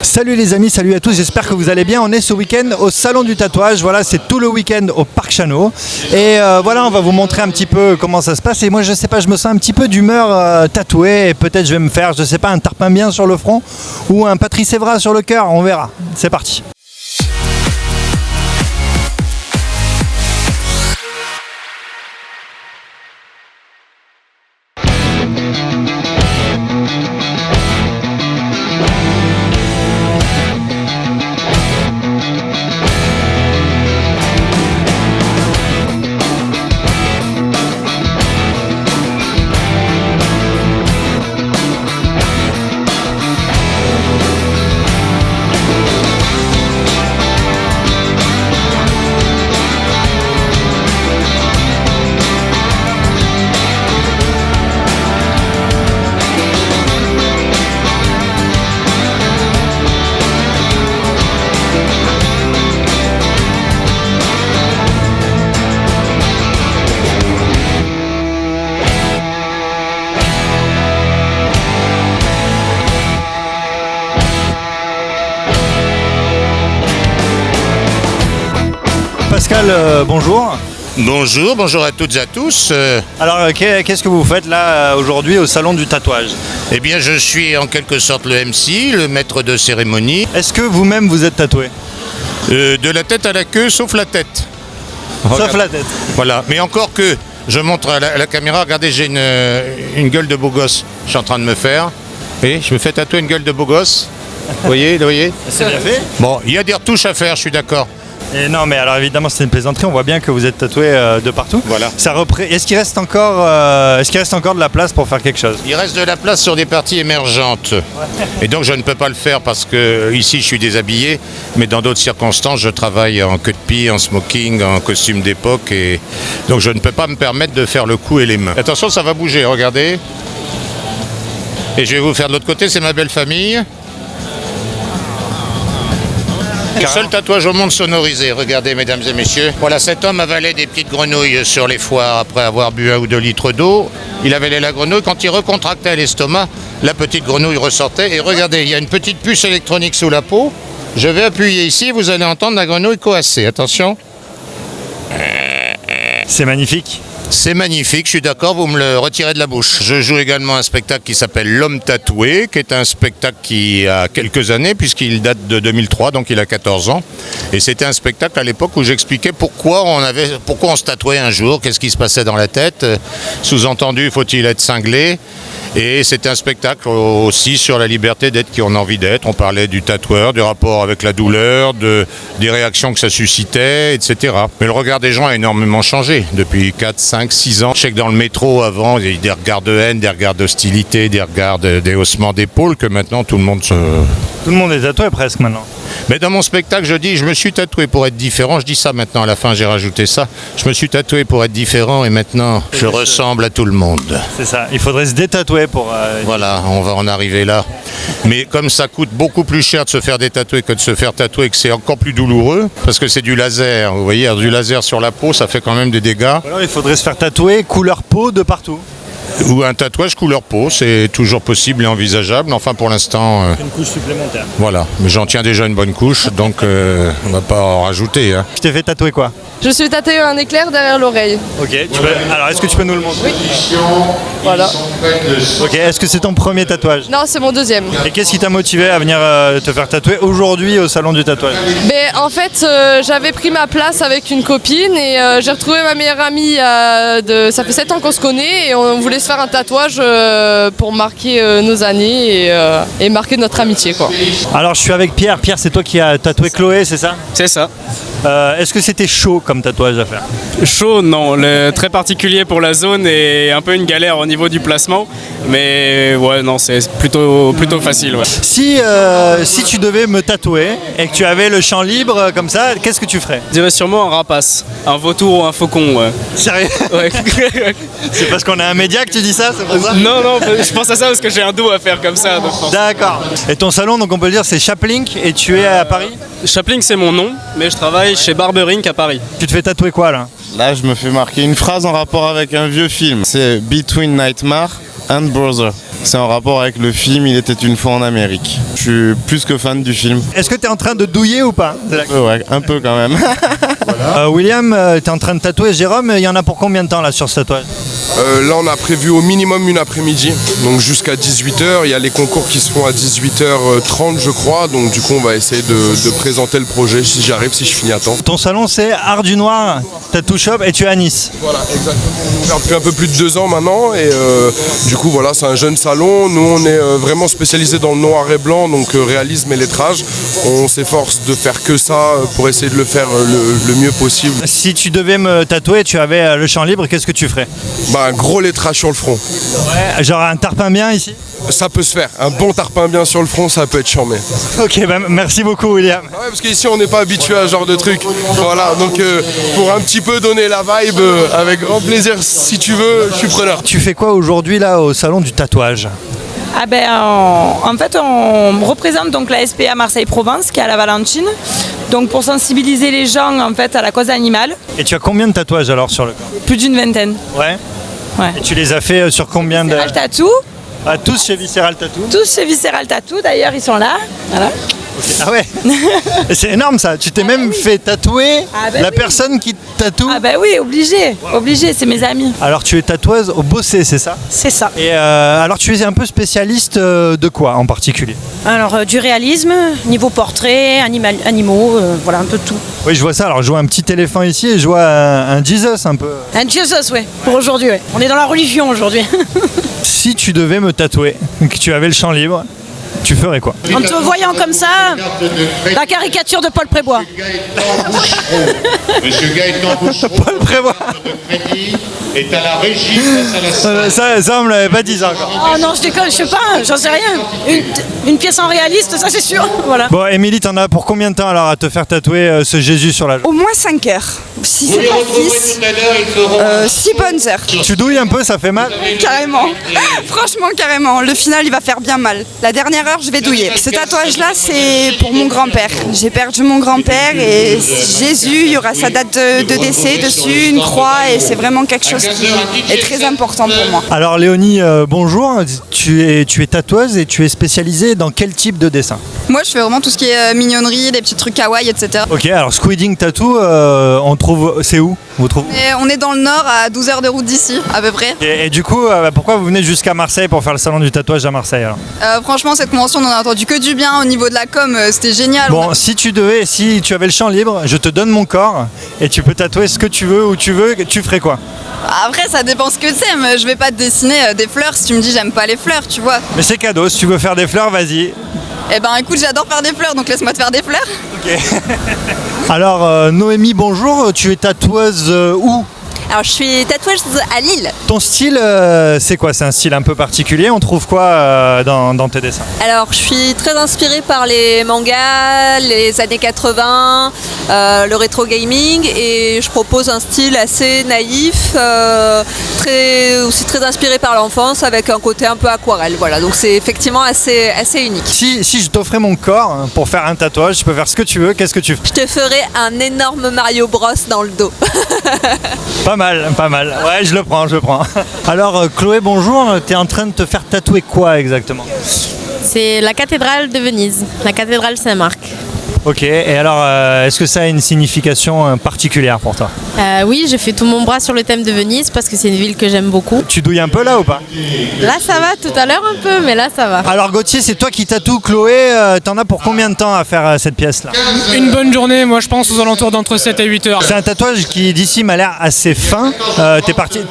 Salut les amis, salut à tous, j'espère que vous allez bien. On est ce week-end au salon du tatouage, voilà, c'est tout le week-end au Parc Chano. Et voilà, on va vous montrer un petit peu comment ça se passe. Et moi je sais pas, je me sens un petit peu d'humeur tatouée. Et peut-être je vais me faire, je sais pas, un tarpin bien sur le front ou un Patrice Evra sur le cœur, on verra. C'est parti. Pascal, bonjour. Bonjour à toutes et à tous. Alors qu'est-ce que vous faites là aujourd'hui au salon du tatouage? Eh bien, je suis en quelque sorte le MC, le maître de cérémonie. Est-ce que vous-même vous êtes tatoué? De la tête à la queue, sauf la tête. Sauf la tête. Voilà, mais encore que, je montre à la caméra, regardez, j'ai une gueule de beau gosse, je suis en train de me faire. Et je me fais tatouer une gueule de beau gosse. Vous voyez? C'est bien fait. Bon, il y a des retouches à faire, je suis d'accord. Et non, mais alors évidemment c'est une plaisanterie, on voit bien que vous êtes tatoué de partout. Voilà. Est-ce qu'il reste encore de la place pour faire quelque chose? Il reste de la place sur des parties émergentes. Et donc je ne peux pas le faire parce que ici je suis déshabillé, mais dans d'autres circonstances je travaille en queue de pie, en smoking, en costume d'époque, et donc je ne peux pas me permettre de faire le cou et les mains. Attention, ça va bouger, regardez. Et je vais vous faire de l'autre côté, c'est ma belle famille. Le seul tatouage au monde sonorisé, regardez mesdames et messieurs. Voilà, cet homme avalait des petites grenouilles sur les foires après avoir bu 1 ou 2 litres d'eau. Il avalait la grenouille, quand il recontractait l'estomac, la petite grenouille ressortait. Et regardez, il y a une petite puce électronique sous la peau. Je vais appuyer ici, vous allez entendre la grenouille coasser. Attention. C'est magnifique. C'est magnifique, je suis d'accord, vous me le retirez de la bouche. Je joue également un spectacle qui s'appelle L'Homme Tatoué, qui est un spectacle qui a quelques années, puisqu'il date de 2003, donc il a 14 ans. Et c'était un spectacle à l'époque où j'expliquais pourquoi on se tatouait un jour, qu'est-ce qui se passait dans la tête. Sous-entendu, faut-il être cinglé? Et c'était un spectacle aussi sur la liberté d'être qui on a envie d'être. On parlait du tatoueur, du rapport avec la douleur, des réactions que ça suscitait, etc. Mais le regard des gens a énormément changé depuis 4, 5, 6 ans. Je sais que dans le métro, avant, il y avait des regards de haine, des regards d'hostilité, des regards des haussements d'épaules, que maintenant tout le monde se... Tout le monde est tatoué presque maintenant. Mais dans mon spectacle, je dis, je me suis tatoué pour être différent. Je dis ça maintenant, à la fin, j'ai rajouté ça. Je me suis tatoué pour être différent et maintenant, je ressemble à tout le monde. C'est ça, il faudrait se détatouer pour... Voilà, on va en arriver là. Mais comme ça coûte beaucoup plus cher de se faire détatouer que de se faire tatouer, que c'est encore plus douloureux, parce que c'est du laser. Vous voyez, du laser sur la peau, ça fait quand même des dégâts. Alors il faudrait se faire tatouer couleur peau de partout. Ou un tatouage couleur peau, c'est toujours possible et envisageable. Enfin, pour l'instant... Une couche supplémentaire. Voilà, mais j'en tiens déjà une bonne couche, donc on va pas en rajouter. Hein. Je t'ai fait tatouer quoi? Je suis tatoué un éclair derrière l'oreille. Ok, alors est-ce que tu peux nous le montrer? Voilà. Ok, est-ce que c'est ton premier tatouage? Non, c'est mon deuxième. Et qu'est-ce qui t'a motivé à venir te faire tatouer aujourd'hui au salon du tatouage? Mais en fait, j'avais pris ma place avec une copine et j'ai retrouvé ma meilleure amie. Ça fait 7 ans qu'on se connaît et on voulait se faire un tatouage pour marquer nos années et marquer notre amitié, quoi. Alors je suis avec Pierre. Pierre, c'est toi qui as tatoué Chloé, c'est ça? C'est ça. Est-ce que c'était chaud comme tatouage à faire? Chaud, non. Très particulier pour la zone et un peu une galère au niveau du placement. Mais ouais, non, c'est plutôt facile. Ouais. Si tu devais me tatouer et que tu avais le champ libre comme ça, qu'est-ce que tu ferais? Je dirais sûrement un rapace, un vautour ou un faucon. Ouais. Sérieux? Ouais. C'est parce qu'on a un média que tu dis ça, c'est pour ça? Non, je pense à ça parce que j'ai un dos à faire comme ça. D'accord. Et ton salon, donc on peut le dire, c'est Chaplink et tu es à Paris? Chaplink, c'est mon nom, mais je travaille chez Barber Inc. à Paris. Tu te fais tatouer quoi là? Là, je me fais marquer une phrase en rapport avec un vieux film. C'est Between Nightmare and Brother. C'est en rapport avec le film Il était une fois en Amérique. Je suis plus que fan du film. Est-ce que tu es en train de douiller ou pas? Ouais, un peu quand même. William, tu es en train de tatouer Jérôme, il y en a pour combien de temps là sur ce tatouage? Là, on a prévu au minimum une après-midi, donc jusqu'à 18h. Il y a les concours qui se font à 18h30, je crois. Donc, du coup, on va essayer de présenter le projet si j'y arrive, si je finis à temps. Ton salon, c'est Art du Noir Tattoo Shop et tu es à Nice. Voilà, exactement. On est ouvert depuis un peu plus de 2 ans maintenant. Et du coup, voilà, c'est un jeune salon. Nous, on est vraiment spécialisé dans le noir et blanc, donc réalisme et lettrage. On s'efforce de faire que ça pour essayer de le faire le mieux possible. Si tu devais me tatouer, tu avais le champ libre, qu'est-ce que tu ferais? Un gros lettrage sur le front. Ouais, genre un tarpin bien ici? Ça peut se faire. Un bon tarpin bien sur le front, ça peut être charmé. Ok, merci beaucoup William. Ouais, parce qu'ici on n'est pas habitué à ce genre de truc. Voilà, donc pour un petit peu donner la vibe, avec grand plaisir, si tu veux, je suis preneur. Tu fais quoi aujourd'hui là au salon du tatouage? En fait, on représente donc la SPA Marseille-Provence qui est à la Valentine. Donc pour sensibiliser les gens en fait à la cause animale. Et tu as combien de tatouages alors sur le corps? Plus d'une vingtaine. Ouais. Ouais. Et tu les as fait sur combien de... Visceral Tattoo. Ah, tous chez Visceral Tattoo? Tous chez Visceral Tattoo, d'ailleurs ils sont là. Voilà. Okay. Ah ouais. C'est énorme ça, tu t'es même fait tatouer la personne qui tatoue. Ah bah oui, obligé, c'est mes amis. Alors tu es tatoueuse au Bossé, c'est ça? C'est ça. Et alors tu es un peu spécialiste de quoi en particulier? Alors du réalisme, niveau portrait, animaux, voilà un peu de tout. Oui, je vois ça, alors je vois un petit éléphant ici et je vois un Jesus un peu. Un Jesus, ouais, pour aujourd'hui, ouais. On est dans la religion aujourd'hui. Si tu devais me tatouer, que tu avais le champ libre, tu ferais quoi? En te voyant comme ça, la caricature de Paul Prébois. Monsieur Gaëtan Bouchereau, Paul Prébois. est à la régie face à la salle. Ça on me l'avait pas dit ça encore. Oh non, je déconne, je sais pas, j'en sais rien. Une pièce en réaliste, ça c'est sûr. Voilà. Bon, Émilie, t'en as pour combien de temps alors à te faire tatouer ce Jésus sur la jambe? Au moins 5 heures. Si Vous c'est les pas retrouverez 6, tout à l'heure, ils seront 6 bonnes heures. Tu douilles un peu, ça fait mal? Carrément. Franchement, carrément. Le final, il va faire bien mal. La dernière heure, je vais douiller. Ce tatouage-là, c'est pour mon grand-père. J'ai perdu mon grand-père et Jésus, il y aura sa date de décès dessus, une croix, et c'est vraiment quelque chose qui est très important pour moi. Alors Léonie, bonjour, tu es tatoueuse et tu es spécialisée dans quel type de dessin? Moi, je fais vraiment tout ce qui est mignonnerie, des petits trucs kawaii, etc. Ok, alors Squiding Tattoo, on trouve, c'est où vous trouvez? Et on est dans le nord, à 12 heures de route d'ici, à peu près. Et du coup, pourquoi vous venez jusqu'à Marseille pour faire le salon du tatouage à Marseille alors? Franchement, cette convention, on en a entendu que du bien au niveau de la com, c'était génial. Bon, si tu avais le champ libre, je te donne mon corps et tu peux tatouer ce que tu veux, où tu veux, tu ferais quoi? Après, ça dépend ce que t'aimes. Je vais pas te dessiner des fleurs si tu me dis j'aime pas les fleurs, tu vois. Mais c'est cadeau, si tu veux faire des fleurs, vas-y. Eh ben écoute, j'adore faire des fleurs, donc laisse-moi te faire des fleurs. Ok. Alors Noémie, bonjour, tu es tatoueuse où? Alors je suis tatoueuse à Lille. Ton style, c'est quoi? C'est un style un peu particulier, on trouve quoi dans tes dessins? Alors je suis très inspirée par les mangas, les années 80, le rétro gaming, et je propose un style assez naïf, aussi très inspiré par l'enfance avec un côté un peu aquarelle. Voilà, donc c'est effectivement assez unique. Si je t'offrais mon corps pour faire un tatouage, tu peux faire ce que tu veux, qu'est-ce que tu ferais? Je te ferai un énorme Mario Bros dans le dos. Pas mal. Ouais, je le prends. Alors Chloé, bonjour, tu es en train de te faire tatouer quoi exactement? C'est la cathédrale de Venise, la cathédrale Saint-Marc. Ok, et alors est-ce que ça a une signification particulière pour toi? Oui, j'ai fait tout mon bras sur le thème de Venise parce que c'est une ville que j'aime beaucoup. Tu douilles un peu là ou pas? Là ça va, tout à l'heure un peu, mais là ça va. Alors Gauthier, c'est toi qui tatoues Chloé, t'en as pour combien de temps à faire cette pièce-là? Une bonne journée, moi je pense aux alentours d'entre 7 et 8 heures. C'est un tatouage qui d'ici m'a l'air assez fin.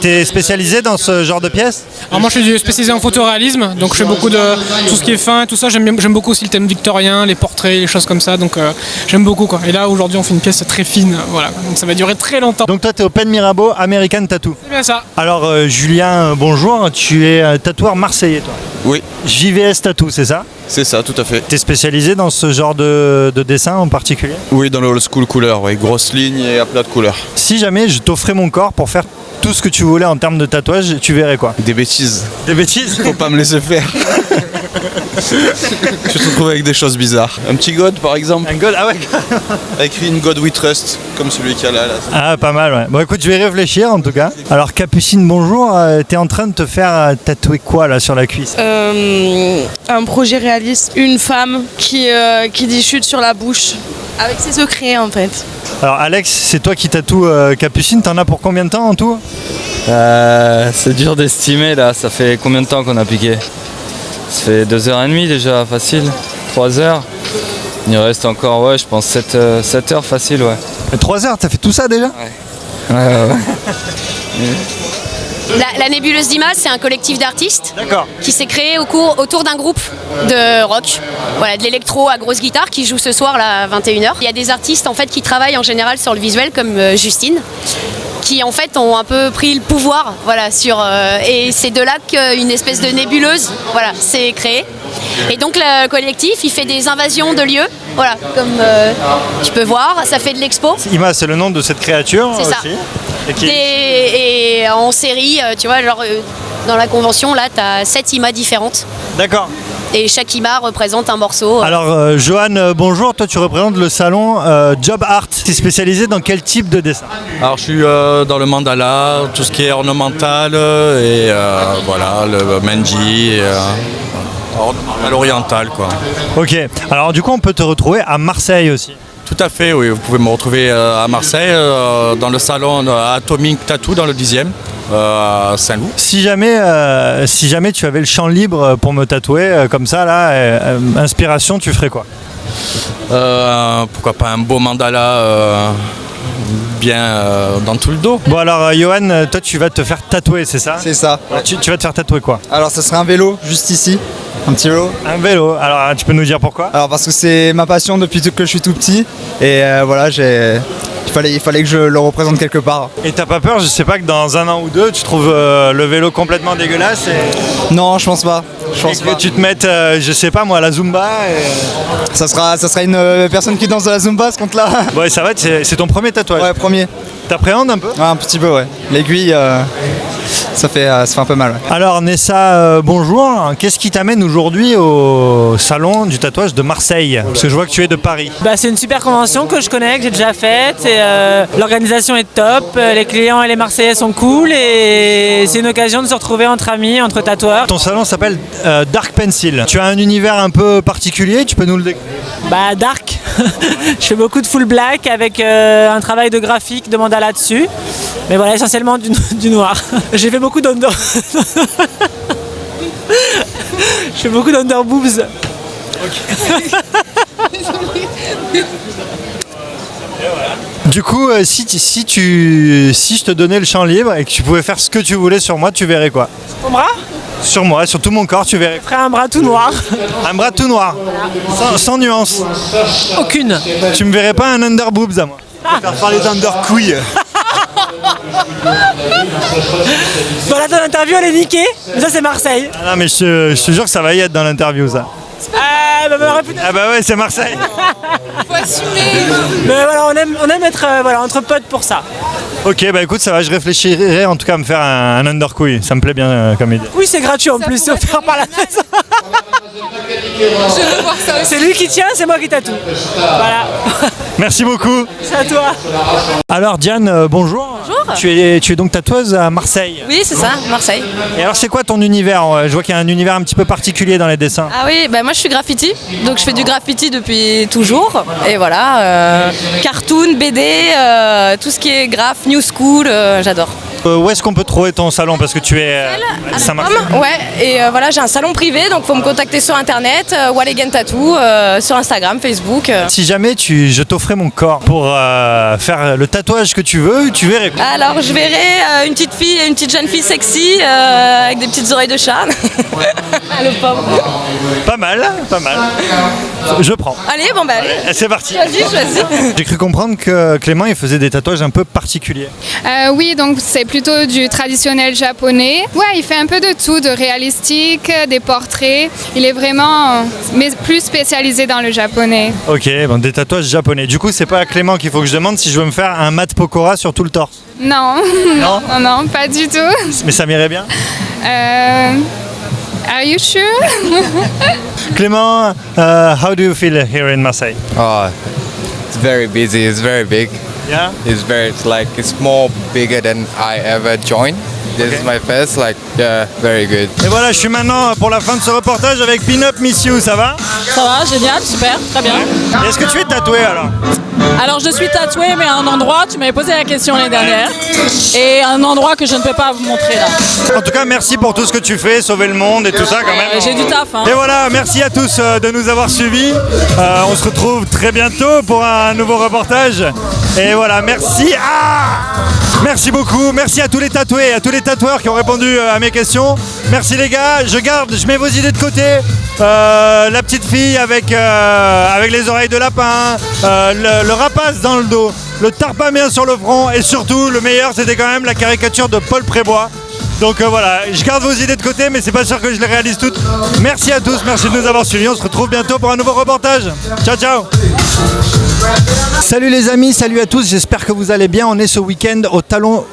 T'es spécialisé dans ce genre de pièce? Alors moi je suis spécialisé en photoréalisme, donc je fais beaucoup de tout ce qui est fin et tout ça. J'aime beaucoup aussi le thème victorien, les portraits, les choses comme ça, donc j'aime beaucoup quoi. Et là aujourd'hui on fait une pièce très fine, voilà, donc ça va durer très longtemps. Donc toi t'es au Pen Mirabeau American Tattoo. C'est bien ça. Alors Julien, bonjour, tu es tatoueur marseillais toi? Oui. JVS Tattoo, c'est ça? C'est ça, tout à fait. T'es spécialisé dans ce genre de dessin en particulier? Oui, dans le old school couleur, oui, grosse ligne et à plat de couleur. Si jamais je t'offrais mon corps pour faire tout ce que tu voulais en termes de tatouage, tu verrais quoi? Des bêtises. Des bêtises? Faut pas me laisser faire. Tu te retrouves avec des choses bizarres. Un petit God par exemple. Un God, ah ouais. Écrit une God We Trust, comme celui qu'il y a là. Ah, pas mal, ouais. Bon, écoute, je vais réfléchir en tout cas. Alors, Capucine, bonjour. T'es en train de te faire tatouer quoi là sur la cuisse? Un projet réaliste, une femme qui dit chute sur la bouche, avec ses secrets en fait. Alors, Alex, c'est toi qui tatoues Capucine. T'en as pour combien de temps en tout? C'est dur d'estimer là. Ça fait combien de temps qu'on a piqué? Ça fait 2h30 déjà, facile. 3h. Il reste encore, ouais, je pense 7 heures facile, ouais. 3 heures, t'as fait tout ça déjà? Ouais. La Nébuleuse d'Imas, c'est un collectif d'artistes D'accord. qui s'est créé autour d'un groupe de rock, voilà, de l'électro à grosse guitare qui joue ce soir là, à 21h. Il y a des artistes en fait qui travaillent en général sur le visuel comme Justine, qui en fait ont un peu pris le pouvoir, voilà, et c'est de là qu'une espèce de nébuleuse, voilà, s'est créée. Et donc le collectif, il fait des invasions de lieux, voilà, comme tu peux voir, ça fait de l'expo. Ima, c'est le nom de cette créature C'est aussi. ça. Et en série, tu vois, genre dans la convention, là, tu as 7 IMA différentes. D'accord. Et chaque IMA représente un morceau. Alors, Johan, bonjour. Toi, tu représentes le salon Job Art. Tu es spécialisé dans quel type de dessin? Alors je suis dans le mandala, tout ce qui est ornemental et voilà, le menji, ornemental oriental quoi. Ok. Alors, du coup, on peut te retrouver à Marseille aussi. Tout à fait, oui. Vous pouvez me retrouver à Marseille, dans le salon Atomic Tattoo, dans le 10e, à Saint-Loup. Si jamais tu avais le champ libre pour me tatouer, comme ça, là, inspiration, tu ferais quoi? Pourquoi pas un beau mandala bien dans tout le dos. Bon alors Johan, toi tu vas te faire tatouer, c'est ça? C'est ça. Alors, tu vas te faire tatouer quoi? Alors ça serait un vélo, juste ici. Un petit vélo. Un vélo, alors tu peux nous dire pourquoi? Alors parce que c'est ma passion depuis que je suis tout petit. Et voilà, il fallait que je le représente quelque part. Et t'as pas peur, je sais pas, que dans 1 an ou 2, tu trouves le vélo complètement dégueulasse Non, je pense pas. Que tu te mettes, je sais pas moi, à la Zumba Ça sera une personne qui danse à la Zumba, ce compte-là. Ouais, ça va, c'est ton premier tatouage? Ouais, premier. T'appréhendes un peu? Ouais, un petit peu, ouais. L'aiguille, ça fait un peu mal. Ouais. Alors Nessa, bonjour. Qu'est-ce qui t'amène aujourd'hui au salon du tatouage de Marseille? Parce que je vois que tu es de Paris. C'est une super convention que je connais, que j'ai déjà faite. Et, l'organisation est top, les clients et les Marseillais sont cool et c'est une occasion de se retrouver entre amis, entre tatoueurs. Ton salon s'appelle Dark Pencil. Tu as un univers un peu particulier, tu peux nous le décrire? Dark. Je fais beaucoup de full black avec un travail de graphique, de mandala dessus. Mais voilà, essentiellement du noir. J'ai fait beaucoup d'under... Je fais beaucoup d'under boobs. Du coup, si je te donnais le champ libre et que tu pouvais faire ce que tu voulais sur moi, tu verrais quoi? Mon bras? Sur moi, sur tout mon corps, tu verrais. Je ferais un bras tout noir. Un bras tout noir, sans nuance. Aucune. Tu me verrais pas un under boobs à moi? Je vais faire parler d'under couilles. Bon, là, ton interview, elle est niquée. Mais ça, c'est Marseille. Ah non, mais je te jure que ça va y être dans l'interview, ça. Ah bah ouais, c'est Marseille. Faut assumer. Mais voilà, on aime être entre potes pour ça. Ok, bah écoute, ça va, je réfléchirai en tout cas à me faire un under couille. Ça me plaît bien comme idée. Oui, c'est gratuit en plus, c'est offert par la maison. Je veux voir ça aussi. C'est lui qui tient, c'est moi qui tatoue. Voilà. Merci beaucoup. C'est à toi. Alors Diane, bonjour. Bonjour. Tu es donc tatoueuse à Marseille. Oui, c'est ça, Marseille. Et alors c'est quoi ton univers? Je vois qu'il y a un univers un petit peu particulier dans les dessins. Ah oui, moi je suis graffiti, donc je fais du graffiti depuis toujours. Et voilà, cartoon, BD, tout ce qui est graph, new school, j'adore. Où est-ce qu'on peut trouver ton salon? Parce que tu es à Saint-Martin. Ouais, et voilà, j'ai un salon privé, donc faut me contacter sur internet, Walegen Tattoo, sur Instagram, Facebook. Si jamais je t'offrais mon corps pour faire le tatouage que tu veux, tu verrais quoi? Alors je verrais une petite jeune fille sexy avec des petites oreilles de chat. Le pauvre. Pas mal. Je prends. Allez, allez. C'est parti. Choisis. J'ai cru comprendre que Clément il faisait des tatouages un peu particuliers. Oui, donc c'est plutôt du traditionnel japonais. Ouais, il fait un peu de tout, de réalistique, des portraits. Il est vraiment mais plus spécialisé dans le japonais. Ok, bon, des tatouages japonais. Du coup, c'est pas à Clément qu'il faut que je demande si je veux me faire un mat pokora sur tout le torse. Non, non, pas du tout. Mais ça m'irait bien. Are you sure? Clément, how do you feel here in Marseille? Oh, it's very busy. It's very big. Yeah. It's more bigger than I ever joined. This is my first, very good. Et voilà, je suis maintenant pour la fin de ce reportage avec Pin-Up Miss You, ça va? Ça va, génial, super, très bien. Et est-ce que tu es tatoué alors? Alors je suis tatouée, mais à un endroit, tu m'avais posé la question l'année dernière, et un endroit que je ne peux pas vous montrer là. En tout cas, merci pour tout ce que tu fais, sauver le monde et tout ça quand même. J'ai du taf. Hein. Et voilà, merci à tous de nous avoir suivis. On se retrouve très bientôt pour un nouveau reportage. Et voilà, merci. Merci beaucoup, merci à tous les tatoués, à tous les tatoueurs qui ont répondu à mes questions. Merci les gars, je mets vos idées de côté. La petite fille avec les oreilles de lapin, le rapace dans le dos, le tarpamien sur le front et surtout le meilleur c'était quand même la caricature de Paul Prébois. Donc voilà, je garde vos idées de côté mais c'est pas sûr que je les réalise toutes. Merci à tous, merci de nous avoir suivis, on se retrouve bientôt pour un nouveau reportage. Ciao ciao. Salut les amis, salut à tous, j'espère que vous allez bien. On est ce week-end au talon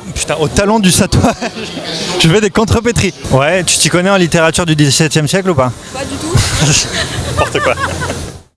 du tatouage. Je fais des contrepétries. Ouais, tu t'y connais en littérature du XVIIe siècle ou pas? Pas du tout. N'importe quoi.